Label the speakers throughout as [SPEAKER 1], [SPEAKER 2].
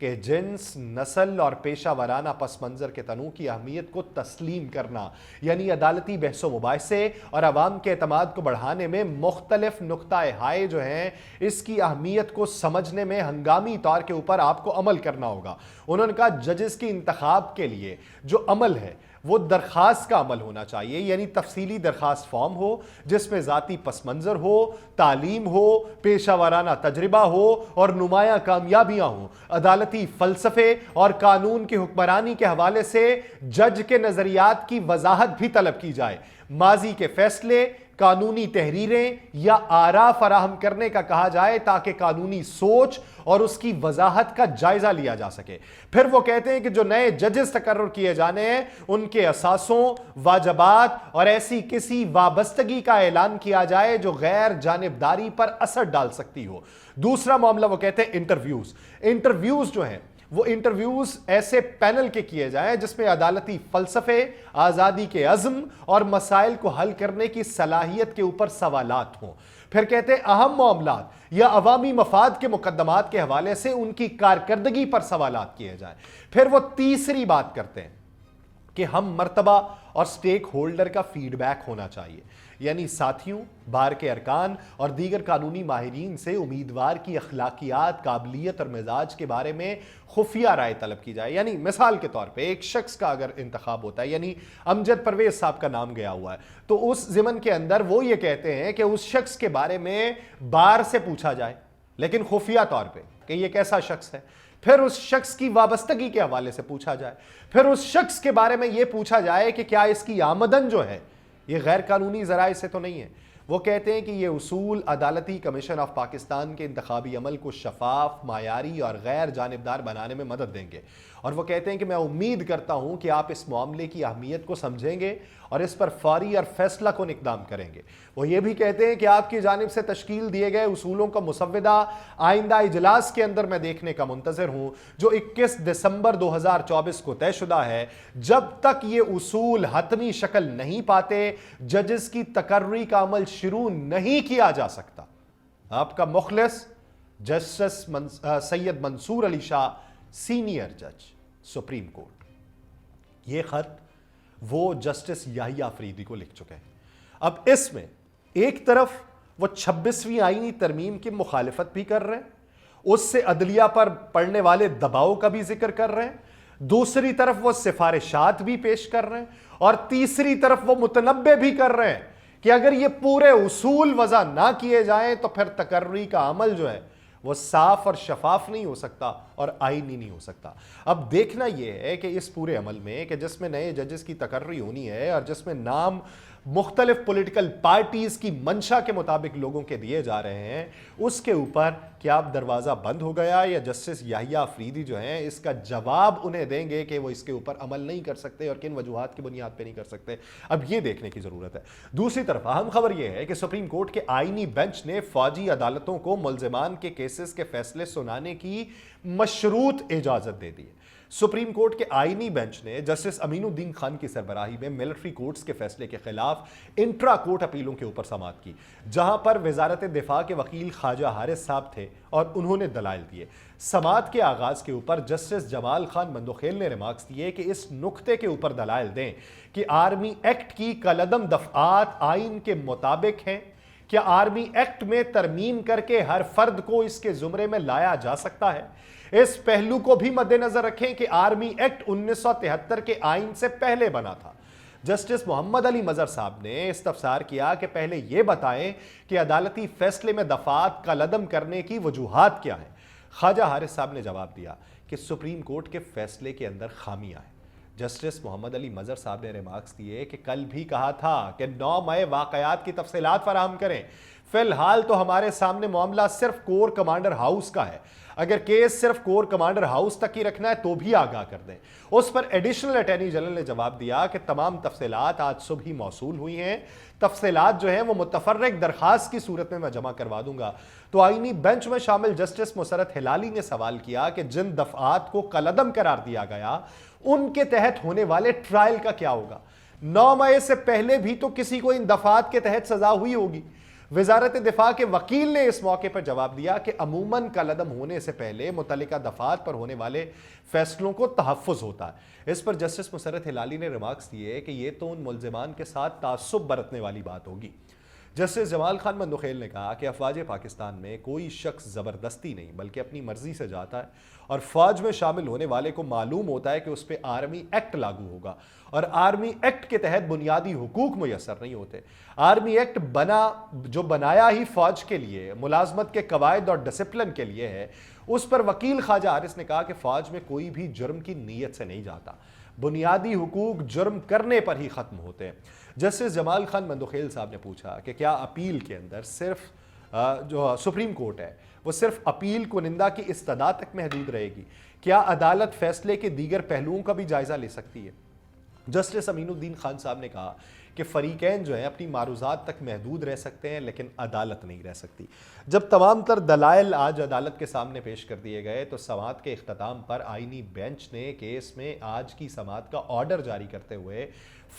[SPEAKER 1] کہ جنس، نسل اور پیشہ ورانہ پس منظر کے تنوع کی اہمیت کو تسلیم کرنا، یعنی عدالتی بحث و مباحثے اور عوام کے اعتماد کو بڑھانے میں مختلف نقطہ ہائے جو ہیں اس کی اہمیت کو سمجھنے میں ہنگامی طور کے اوپر آپ کو عمل کرنا ہوگا۔ انہوں نے کہا ججز کی انتخاب کے لیے جو عمل ہے وہ درخواست کا عمل ہونا چاہیے، یعنی تفصیلی درخواست فارم ہو جس میں ذاتی پس منظر ہو، تعلیم ہو، پیشہ ورانہ تجربہ ہو اور نمایاں کامیابیاں ہوں۔ عدالتی فلسفے اور قانون کی حکمرانی کے حوالے سے جج کے نظریات کی وضاحت بھی طلب کی جائے۔ ماضی کے فیصلے، قانونی تحریریں یا آراء فراہم کرنے کا کہا جائے تاکہ قانونی سوچ اور اس کی وضاحت کا جائزہ لیا جا سکے۔ پھر وہ کہتے ہیں کہ جو نئے ججز تقرر کیے جانے ہیں ان کے اثاثوں، واجبات اور ایسی کسی وابستگی کا اعلان کیا جائے جو غیر جانبداری پر اثر ڈال سکتی ہو۔ دوسرا معاملہ وہ کہتے ہیں انٹرویوز جو ہیں وہ انٹرویوز ایسے پینل کے کیے جائیں جس میں عدالتی فلسفے، آزادی کے عزم اور مسائل کو حل کرنے کی صلاحیت کے اوپر سوالات ہوں۔ پھر کہتے ہیں اہم معاملات یا عوامی مفاد کے مقدمات کے حوالے سے ان کی کارکردگی پر سوالات کیے جائیں۔ پھر وہ تیسری بات کرتے ہیں کہ ہم مرتبہ اور سٹیک ہولڈر کا فیڈ بیک ہونا چاہیے، یعنی ساتھیوں، بار کے ارکان اور دیگر قانونی ماہرین سے امیدوار کی اخلاقیات، قابلیت اور مزاج کے بارے میں خفیہ رائے طلب کی جائے۔ یعنی مثال کے طور پہ ایک شخص کا اگر انتخاب ہوتا ہے، یعنی امجد پرویز صاحب کا نام گیا ہوا ہے، تو اس ضمن کے اندر وہ یہ کہتے ہیں کہ اس شخص کے بارے میں بار سے پوچھا جائے لیکن خفیہ طور پہ کہ یہ کیسا شخص ہے۔ پھر اس شخص کی وابستگی کے حوالے سے پوچھا جائے۔ پھر اس شخص کے بارے میں یہ پوچھا جائے کہ کیا اس کی آمدن جو ہے یہ غیر قانونی ذرائع سے تو نہیں ہے۔ وہ کہتے ہیں کہ یہ اصول عدالتی کمیشن آف پاکستان کے انتخابی عمل کو شفاف، معیاری اور غیر جانبدار بنانے میں مدد دیں گے، اور وہ کہتے ہیں کہ میں امید کرتا ہوں کہ آپ اس معاملے کی اہمیت کو سمجھیں گے اور اس پر فوری اور فیصلہ کن اقدام کریں گے۔ وہ یہ بھی کہتے ہیں کہ آپ کی جانب سے تشکیل دیے گئے اصولوں کا مسودہ آئندہ اجلاس کے اندر میں دیکھنے کا منتظر ہوں جو 21 دسمبر 2024 کو طے شدہ ہے۔ جب تک یہ اصول حتمی شکل نہیں پاتے ججز کی تقرری کا عمل شروع نہیں کیا جا سکتا۔ آپ کا مخلص جسٹس سید منصور علی شاہ، سینئر جج، سپریم کورٹ۔ یہ خط وہ جسٹس یحییٰ آفریدی کو لکھ چکے ہیں۔ اب اس میں ایک طرف وہ 26ویں آئینی ترمیم کی مخالفت بھی کر رہے ہیں، اس سے عدلیہ پر پڑنے والے دباؤ کا بھی ذکر کر رہے ہیں، دوسری طرف وہ سفارشات بھی پیش کر رہے ہیں، اور تیسری طرف وہ متنبہ بھی کر رہے ہیں کہ اگر یہ پورے اصول وضع نہ کیے جائیں تو پھر تقرری کا عمل جو ہے وہ صاف اور شفاف نہیں ہو سکتا اور آئینی نہیں ہو سکتا۔ اب دیکھنا یہ ہے کہ اس پورے عمل میں کہ جس میں نئے ججز کی تقرری ہونی ہے اور جس میں نام مختلف پولیٹیکل پارٹیز کی منشا کے مطابق لوگوں کے دیے جا رہے ہیں، اس کے اوپر کیا اب دروازہ بند ہو گیا یا جسٹس یحییٰ آفریدی جو ہیں اس کا جواب انہیں دیں گے کہ وہ اس کے اوپر عمل نہیں کر سکتے اور کن وجوہات کی بنیاد پہ نہیں کر سکتے؟ اب یہ دیکھنے کی ضرورت ہے۔ دوسری طرف اہم خبر یہ ہے کہ سپریم کورٹ کے آئینی بینچ نے فوجی عدالتوں کو ملزمان کے کیسز کے فیصلے سنانے کی مشروط اجازت دے دی ہے۔ سپریم کورٹ کے آئینی بینچ نے جسٹس امین الدین خان کی سربراہی میں ملٹری کورٹس کے فیصلے کے خلاف انٹرا کورٹ اپیلوں کے اوپر سماعت کی، جہاں پر وزارت دفاع کے وکیل خواجہ حارث صاحب تھے اور انہوں نے دلائل دیے۔ سماعت کے آغاز کے اوپر جسٹس جمال خان مندوخیل نے ریمارکس دیے کہ اس نقطے کے اوپر دلائل دیں کہ آرمی ایکٹ کی کالعدم دفعات آئین کے مطابق ہیں، کیا آرمی ایکٹ میں ترمیم کر کے ہر فرد کو اس کے زمرے میں لایا جا سکتا ہے؟ اس پہلو کو بھی مد نظر رکھیں کہ آرمی ایکٹ 1973 کے آئین سے پہلے بنا تھا۔ جسٹس محمد علی مظہر صاحب نے استفسار کیا کہ پہلے یہ بتائیں کہ عدالتی فیصلے میں دفعات کالعدم کرنے کی وجوہات کیا ہیں۔ خواجہ حارث صاحب نے جواب دیا کہ سپریم کورٹ کے فیصلے کے اندر خامیاں ہیں۔ جسٹس محمد علی مظہر صاحب نے ریمارکس دیے کہ کل بھی کہا تھا کہ 9 مئی واقعات کی تفصیلات فراہم کریں، فی الحال تو ہمارے سامنے معاملہ صرف کور کمانڈر ہاؤس کا ہے، اگر کیس صرف کور کمانڈر ہاؤس تک ہی رکھنا ہے تو بھی آگاہ کر دیں۔ اس پر ایڈیشنل اٹارنی جنرل نے جواب دیا کہ تمام تفصیلات آج صبح ہی موصول ہوئی ہیں، تفصیلات جو ہیں وہ متفرق درخواست کی صورت میں جمع کروا دوں گا۔ تو آئینی بینچ میں شامل جسٹس مسرت ہلالی نے سوال کیا کہ جن دفعات کو کالعدم قرار دیا گیا ان کے تحت ہونے والے ٹرائل کا کیا ہوگا؟ 9 مئی سے پہلے بھی تو کسی کو ان دفعات کے تحت سزا ہوئی ہوگی۔ وزارت دفاع کے وکیل نے اس موقع پر جواب دیا کہ عموماً کالعدم ہونے سے پہلے متعلقہ دفعات پر ہونے والے فیصلوں کو تحفظ ہوتا ہے۔ اس پر جسٹس مسرت ہلالی نے ریمارکس دیے کہ یہ تو ان ملزمان کے ساتھ تعصب برتنے والی بات ہوگی۔ جسٹس جمال خان مندوخیل نے کہا کہ افواج پاکستان میں کوئی شخص زبردستی نہیں بلکہ اپنی مرضی سے جاتا ہے اور فوج میں شامل ہونے والے کو معلوم ہوتا ہے کہ اس پہ آرمی ایکٹ لاگو ہوگا اور آرمی ایکٹ کے تحت بنیادی حقوق میسر نہیں ہوتے۔ آرمی ایکٹ جو بنایا ہی فوج کے لیے، ملازمت کے قواعد اور ڈسپلن کے لیے ہے، اس پر وکیل خواجہ حارث نے کہا کہ فوج میں کوئی بھی جرم کی نیت سے نہیں جاتا، بنیادی حقوق جرم کرنے پر ہی ختم ہوتے ہیں۔ جسٹس جمال خان مندوخیل صاحب نے پوچھا کہ کیا اپیل کے اندر صرف جو سپریم کورٹ ہے وہ صرف اپیل کنندہ کی استدعا تک محدود رہے گی؟ کیا عدالت فیصلے کے دیگر پہلوؤں کا بھی جائزہ لے سکتی ہے؟ جسٹس امین الدین خان صاحب نے کہا کہ فریقین جو ہیں اپنی معروضات تک محدود رہ سکتے ہیں لیکن عدالت نہیں رہ سکتی۔ جب تمام تر دلائل آج عدالت کے سامنے پیش کر دیے گئے تو سماعت کے اختتام پر آئینی بینچ نے کیس میں آج کی سماعت کا آرڈر جاری کرتے ہوئے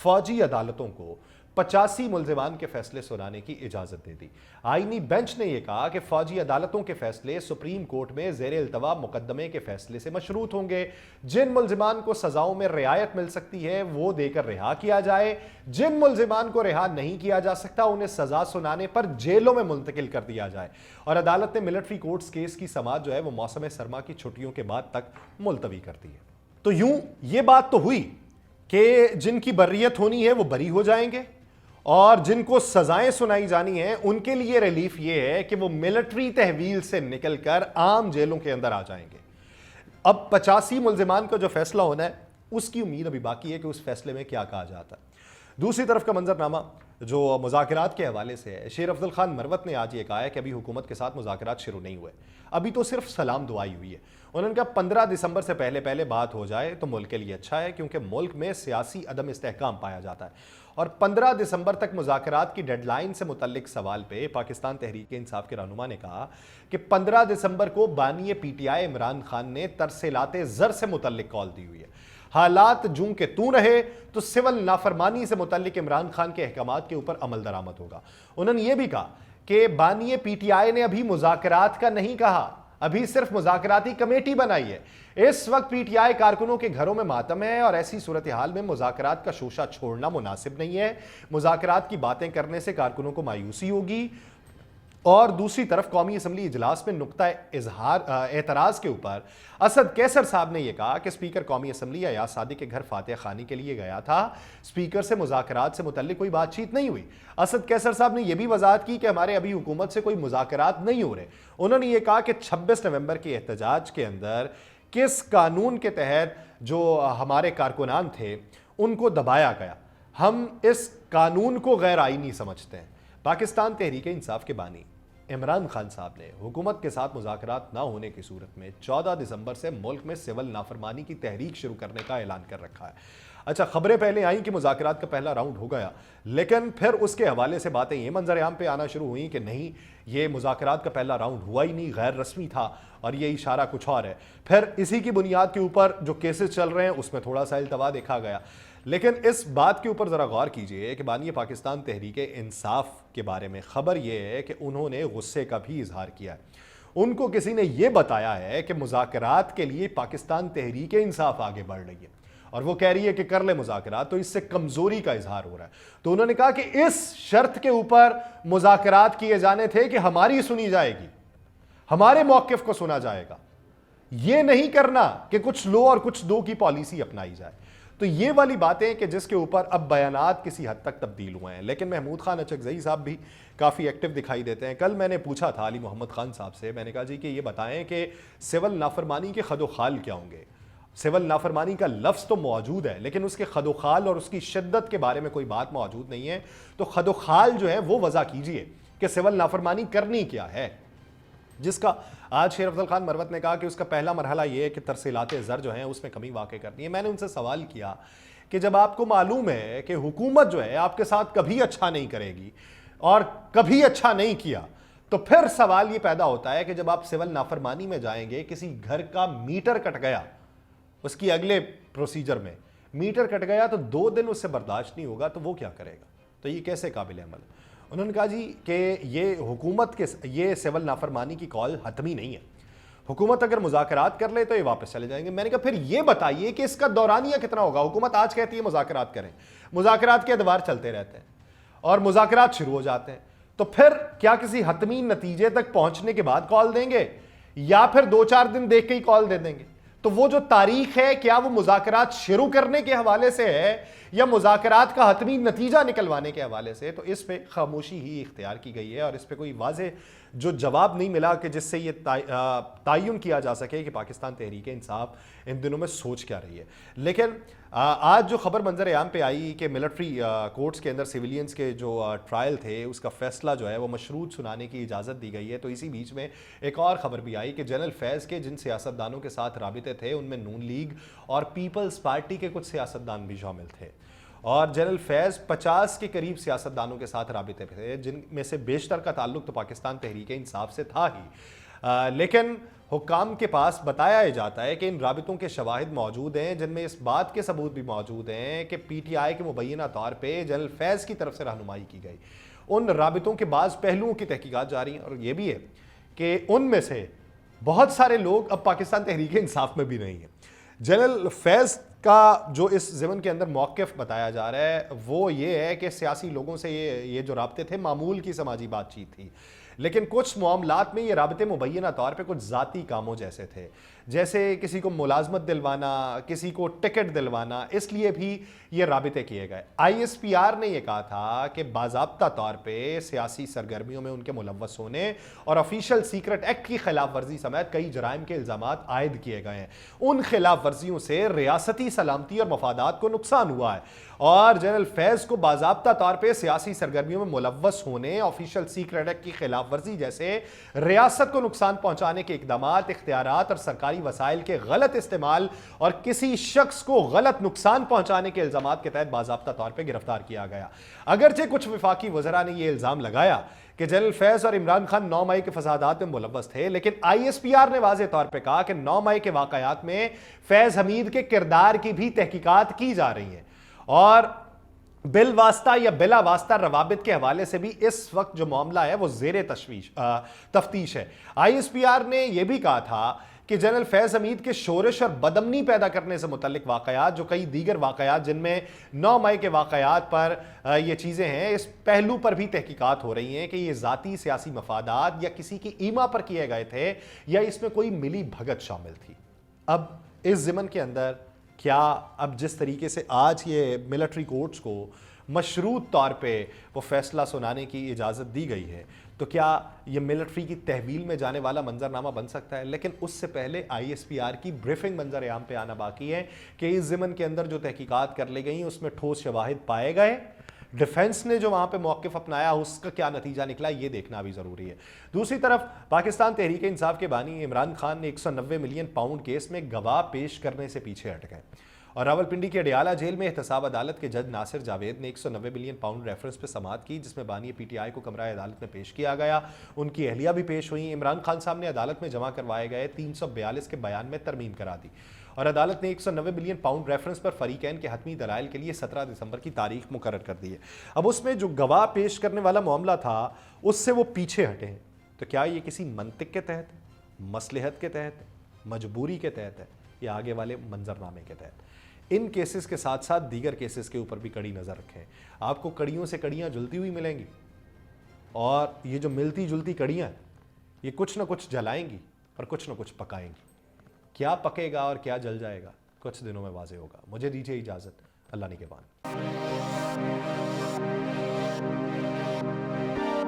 [SPEAKER 1] فوجی عدالتوں کو 85 ملزمان کے فیصلے سنانے کی اجازت دے دی۔ آئینی بینچ نے یہ کہا کہ فوجی عدالتوں کے فیصلے سپریم کورٹ میں زیر التوا مقدمے کے فیصلے سے مشروط ہوں گے۔ جن ملزمان کو سزاؤں میں رعایت مل سکتی ہے وہ دے کر رہا کیا جائے، جن ملزمان کو رہا نہیں کیا جا سکتا انہیں سزا سنانے پر جیلوں میں منتقل کر دیا جائے۔ اور عدالت نے ملٹری کورٹس کیس کی سماعت جو ہے وہ موسم سرما کی چھٹیوں کے بعد تک ملتوی کر دی ہے۔ تو یوں یہ بات تو ہوئی کہ جن کی بریت ہونی ہے وہ بری ہو جائیں گے اور جن کو سزائیں سنائی جانی ہیں ان کے لیے ریلیف یہ ہے کہ وہ ملٹری تحویل سے نکل کر عام جیلوں کے اندر آ جائیں گے۔ اب 85 ملزمان کا جو فیصلہ ہونا ہے اس کی امید ابھی باقی ہے کہ اس فیصلے میں کیا کہا جاتا ہے۔ دوسری طرف کا منظرنامہ جو مذاکرات کے حوالے سے ہے، شیر افضل خان مروت نے آج یہ کہا ہے کہ ابھی حکومت کے ساتھ مذاکرات شروع نہیں ہوئے، ابھی تو صرف سلام دعائی ہوئی ہے۔ انہوں نے کہا 15 دسمبر سے پہلے بات ہو جائے تو ملک کے لیے اچھا ہے کیونکہ ملک میں سیاسی عدم استحکام پایا جاتا ہے۔ اور 15 دسمبر تک مذاکرات کی ڈیڈ لائن سے متعلق سوال پہ پاکستان تحریک انصاف کے رہنما نے کہا کہ 15 دسمبر کو بانی P T I Imran Khan نے ترسیلات زر سے متعلق کال دی ہوئی ہے۔ حالات جوں کہ تو رہے تو سول نافرمانی سے متعلق عمران خان کے احکامات کے اوپر عمل درآمد ہوگا۔ انہوں نے یہ بھی کہا کہ بانی پی ٹی آئی نے ابھی مذاکرات کا نہیں کہا، ابھی صرف مذاکراتی کمیٹی بنائی ہے۔ اس وقت پی ٹی آئی کارکنوں کے گھروں میں ماتم ہے اور ایسی صورتحال میں مذاکرات کا شوشہ چھوڑنا مناسب نہیں ہے۔ مذاکرات کی باتیں کرنے سے کارکنوں کو مایوسی ہوگی۔ اور دوسری طرف قومی اسمبلی اجلاس میں نقطہ اعتراض کے اوپر اسد کیسر صاحب نے یہ کہا کہ اسپیکر قومی اسمبلی ایاز صادق کے گھر فاتح خانی کے لیے گیا تھا، اسپیکر سے مذاکرات سے متعلق کوئی بات چیت نہیں ہوئی۔ اسد کیسر صاحب نے یہ بھی وضاحت کی کہ ہمارے ابھی حکومت سے کوئی مذاکرات نہیں ہو رہے۔ انہوں نے یہ کہا کہ 26 نومبر کے احتجاج کے اندر کس قانون کے تحت جو ہمارے کارکنان تھے ان کو دبایا گیا، ہم اس قانون کو غیر آئینی سمجھتے ہیں۔ پاکستان تحریک انصاف کے بانی عمران خان صاحب نے حکومت کے ساتھ مذاکرات نہ ہونے کی صورت میں 14 دسمبر سے ملک میں سول نافرمانی کی تحریک شروع کرنے کا اعلان کر رکھا ہے۔ اچھا، خبریں پہلے آئیں کہ مذاکرات کا پہلا راؤنڈ ہو گیا، لیکن پھر اس کے حوالے سے باتیں یہ منظر عام پہ آنا شروع ہوئیں کہ نہیں، یہ مذاکرات کا پہلا راؤنڈ ہوا ہی نہیں، غیر رسمی تھا اور یہ اشارہ کچھ اور ہے۔ پھر اسی کی بنیاد کے اوپر جو کیسز چل رہے ہیں اس میں تھوڑا سا التوا دیکھا گیا۔ لیکن اس بات کے اوپر ذرا غور کیجئے کہ بانی پاکستان تحریک انصاف کے بارے میں خبر یہ ہے کہ انہوں نے غصے کا بھی اظہار کیا ہے۔ ان کو کسی نے یہ بتایا ہے کہ مذاکرات کے لیے پاکستان تحریک انصاف آگے بڑھ رہی ہے اور وہ کہہ رہی ہے کہ کر لے مذاکرات، تو اس سے کمزوری کا اظہار ہو رہا ہے۔ تو انہوں نے کہا کہ اس شرط کے اوپر مذاکرات کیے جانے تھے کہ ہماری سنی جائے گی، ہمارے موقف کو سنا جائے گا، یہ نہیں کرنا کہ کچھ لو اور کچھ دو کی پالیسی اپنائی جائے۔ تو یہ والی باتیں کہ جس کے اوپر اب بیانات کسی حد تک تبدیل ہوئے ہیں، لیکن محمود خان اچکزئی صاحب بھی کافی ایکٹیو دکھائی دیتے ہیں۔ کل میں نے پوچھا تھا علی محمد خان صاحب سے، میں نے کہا جی کہ یہ بتائیں کہ سول نافرمانی کے خد و خال کیا ہوں گے؟ سول نافرمانی کا لفظ تو موجود ہے لیکن اس کے خد و خال اور اس کی شدت کے بارے میں کوئی بات موجود نہیں ہے، تو خد و خال جو ہے وہ وضع کیجئے کہ سول نافرمانی کرنی کیا ہے، جس کا آج شیر افضل خان مروت نے کہا کہ اس کا پہلا مرحلہ یہ ہے کہ ترسیلات زر جو ہیں اس میں کمی واقع کرنی ہے۔ میں نے ان سے سوال کیا کہ جب آپ کو معلوم ہے کہ حکومت جو ہے آپ کے ساتھ کبھی اچھا نہیں کرے گی اور کبھی اچھا نہیں کیا، تو پھر سوال یہ پیدا ہوتا ہے کہ جب آپ سول نافرمانی میں جائیں گے، کسی گھر کا میٹر کٹ گیا، اس کی اگلے پروسیجر میں میٹر کٹ گیا تو 2 دن اس سے برداشت نہیں ہوگا، تو وہ کیا کرے گا؟ تو یہ کیسے قابل عمل؟ انہوں نے کہا جی کہ یہ حکومت کے یہ سول نافرمانی کی کال حتمی نہیں ہے، حکومت اگر مذاکرات کر لے تو یہ واپس چلے جائیں گے۔ میں نے کہا پھر یہ بتائیے کہ اس کا دورانیہ کتنا ہوگا؟ حکومت آج کہتی ہے مذاکرات کریں، مذاکرات کے ادوار چلتے رہتے ہیں اور مذاکرات شروع ہو جاتے ہیں، تو پھر کیا کسی حتمی نتیجے تک پہنچنے کے بعد کال دیں گے یا پھر 2-4 دن دیکھ کے ہی کال دے دیں گے؟ تو وہ جو تاریخ ہے کیا وہ مذاکرات شروع کرنے کے حوالے سے ہے یا مذاکرات کا حتمی نتیجہ نکلوانے کے حوالے سے؟ تو اس پہ خاموشی ہی اختیار کی گئی ہے اور اس پہ کوئی واضح جو جواب نہیں ملا کہ جس سے یہ تعین کیا جا سکے کہ پاکستان تحریک انصاف ان دنوں میں سوچ کیا رہی ہے۔ لیکن آج جو خبر منظر عام پہ آئی کہ ملٹری کورٹس کے اندر سیویلینز کے جو ٹرائل تھے اس کا فیصلہ جو ہے وہ مشروط سنانے کی اجازت دی گئی ہے، تو اسی بیچ میں ایک اور خبر بھی آئی کہ جنرل فیض کے جن سیاستدانوں کے ساتھ رابطے تھے ان میں نون لیگ اور پیپلز پارٹی کے کچھ سیاستدان بھی شامل تھے، اور جنرل فیض 50 کے قریب سیاستدانوں کے ساتھ رابطے پہ تھے، جن میں سے بیشتر کا تعلق تو پاکستان تحریک انصاف سے تھا ہی، لیکن حکام کے پاس بتایا جاتا ہے کہ ان رابطوں کے شواہد موجود ہیں جن میں اس بات کے ثبوت بھی موجود ہیں کہ پی ٹی آئی کے مبینہ طور پہ جنرل فیض کی طرف سے رہنمائی کی گئی۔ ان رابطوں کے بعض پہلوؤں کی تحقیقات جاری ہیں اور یہ بھی ہے کہ ان میں سے بہت سارے لوگ اب پاکستان تحریک انصاف میں بھی نہیں ہیں۔ جنرل فیض کا جو اس ضمن کے اندر موقف بتایا جا رہا ہے وہ یہ ہے کہ سیاسی لوگوں سے یہ جو رابطے تھے معمول کی سماجی بات چیت تھی، لیکن کچھ معاملات میں یہ رابطے مبینہ طور پہ کچھ ذاتی کاموں جیسے تھے، جیسے کسی کو ملازمت دلوانا، کسی کو ٹکٹ دلوانا، اس لیے بھی یہ رابطے کیے گئے۔ آئی ایس پی آر نے یہ کہا تھا کہ باضابطہ طور پہ سیاسی سرگرمیوں میں ان کے ملوث ہونے اور آفیشل سیکرٹ ایکٹ کی خلاف ورزی سمیت کئی جرائم کے الزامات عائد کیے گئے ہیں۔ ان خلاف ورزیوں سے ریاستی سلامتی اور مفادات کو نقصان ہوا ہے، اور جنرل فیض کو باضابطہ طور پہ سیاسی سرگرمیوں میں ملوث ہونے، آفیشل سیکرٹ ایکٹ کی خلاف ورزی جیسے ریاست کو نقصان پہنچانے کے اقدامات، اختیارات اور سرکاری وسائل کے غلط استعمال اور کسی شخص کو غلط نقصان پہنچانے کے الزامات کے تحت باضابطہ طور پہ گرفتار کیا گیا۔ اگرچہ کچھ وفاقی وزراء نے یہ الزام لگایا کہ جنرل فیض اور عمران خان 9 مئی کے فسادات میں ملوث تھے، لیکن آئی ایس پی آر نے واضح طور پہ کہا کہ 9 مئی کے واقعات میں فیض حمید کے کردار کی بھی تحقیقات کی جا رہی ہیں، اور بل واسطہ یا بلا واسطہ روابط کے حوالے سے بھی اس وقت جو معاملہ ہے وہ زیر تفتیش ہے۔ آئی ایس پی آر نے یہ بھی کہا تھا کہ جنرل فیض حمید کے شورش اور بدامنی پیدا کرنے سے متعلق واقعات، جو کئی دیگر واقعات جن میں 9 مئی کے واقعات پر یہ چیزیں ہیں، اس پہلو پر بھی تحقیقات ہو رہی ہیں کہ یہ ذاتی سیاسی مفادات یا کسی کی ایما پر کیے گئے تھے یا اس میں کوئی ملی بھگت شامل تھی۔ اب اس ضمن کے اندر کیا اب جس طریقے سے آج یہ ملٹری کورٹس کو مشروط طور پہ وہ فیصلہ سنانے کی اجازت دی گئی ہے، تو کیا یہ ملٹری کی تحویل میں جانے والا منظرنامہ بن سکتا ہے؟ لیکن اس سے پہلے آئی ایس پی آر کی بریفنگ منظر عام پہ آنا باقی ہے کہ اس ضمن کے اندر جو تحقیقات کر لی گئیں اس میں ٹھوس شواہد پائے گئے، ڈیفنس نے جو وہاں پہ موقف اپنایا اس کا کیا نتیجہ نکلا، یہ دیکھنا بھی ضروری ہے۔ دوسری طرف پاکستان تحریک انصاف کے بانی عمران خان نے 190 ملین پاؤنڈ کیس میں گواہ پیش کرنے سے پیچھے ہٹ گئے، اور راولپنڈی کے اڈیالہ جیل میں احتساب عدالت کے جج ناصر جاوید نے 190 ملین پاؤنڈ ریفرنس پہ سماعت کی، جس میں بانی پی ٹی آئی کو کمرہ عدالت میں پیش کیا گیا، ان کی اہلیہ بھی پیش ہوئیں۔ عمران خان صاحب نے عدالت میں جمع کروائے گئے 342 کے بیان میں ترمیم کرا دی، اور عدالت نے 190 ملین پاؤنڈ ریفرنس پر فریقین کے حتمی دلائل کے لیے 17 دسمبر کی تاریخ مقرر کر دی ہے۔ اب اس میں جو گواہ پیش کرنے والا معاملہ تھا اس سے وہ پیچھے ہٹے ہیں، تو کیا یہ کسی منطق کے تحت، مصلحت کے تحت، مجبوری کے تحت ہے یا آگے والے منظرنامے کے تحت؟ ان کیسز کے ساتھ ساتھ دیگر کیسز کے اوپر بھی کڑی نظر رکھیں، آپ کو کڑیوں سے کڑیاں جلتی ہوئی ملیں گی، اور یہ جو ملتی جلتی کڑیاں یہ کچھ نہ کچھ جلائیں گی اور کچھ نہ کچھ پکائیں گی۔ کیا پکے گا اور کیا جل جائے گا کچھ دنوں میں واضح ہوگا۔ مجھے دیجیے اجازت، اللہ نگہبان۔